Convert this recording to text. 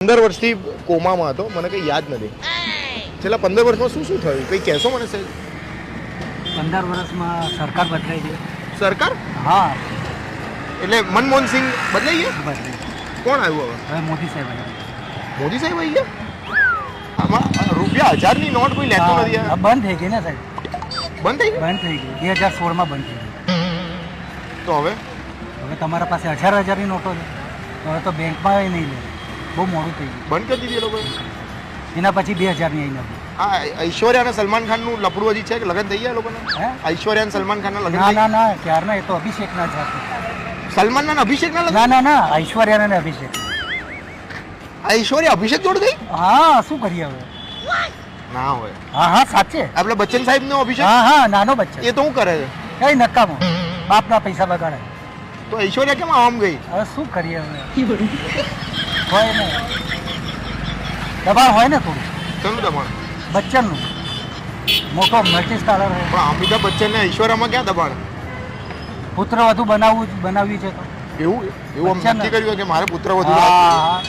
15 વર્ષથી કોમામાં હતો, મને કંઈ યાદ નથી. છેલ્લા 15 વર્ષમાં શું શું થયું, કંઈ કહેશો મને સાહેબ? 15 વર્ષમાં સરકાર બદલાઈ ગઈ. સરકાર? હા, એટલે મનમોહન સિંહ બદલાઈ ગયા? બદલાઈ. કોણ આવ્યું હવે? હવે મોદી સાહેબ આવ્યા. મોદી સાહેબ આવી ગયા? આમાં રૂપિયા 1000ની નોટ કોઈ લેતો નથી. હા, બંધ થઈ ગઈ ને સાહેબ, બંધ થઈ ગઈ? બંધ થઈ ગઈ. 2016માં બંધ થઈ ગઈ. તો હવે હવે તમારા પાસે 1000ની નોટો છે, તો હવે તો બેંકમાં નહીં લે. બહુ મોડું થઈ ગયું. બંધ કરી દીધી એ લોકોએ. એના પછી 2000ની આવી નથી. આ ઐશ્વર્યા અને સલમાન ખાનનું લફડું હજી છે કે લગ્ન થઈ ગયા એ લોકોને? હે? ઐશ્વર્યા અને સલમાન ખાનના લગ્ન ના થઈ ના ના, ક્યારના. એ તો અભિષેકના છે. સલમાનના અને અભિષેકના લગ્ન? ના ના ના, ઐશ્વર્યાના ને અભિષેક. ઐશ્વર્યા અભિષેક જોડ ગઈ? હા, શું કરીએ હવે? ના હોય. હા હા, સાચે. આપણે બચ્ચન સાહેબનો અભિષેક? હા હા, નાનો બચ્ચો. એ તો શું કરે છે? કઈ નકામો, બાપના પૈસા બગાડે. તો ઐશ્વર્યા કેમ આમ ગઈ? હવે શું કરીએ હવે? હોય ને, દબાણ હોય ને થોડું. શેનું દબાણ? બચ્ચનનું મોટો મલ્ટી સ્ટારર હોય. પણ અમિતાભ બચ્ચન ને ઐશ્વર્યામાં ક્યાં દબાણ? પુત્ર વધુ બનાવ્યું છે તો. એવું એવું આમ બચ્ચન. નક્કી કર્યું કે મારે પુત્ર વધુ હા રાખવું. હા.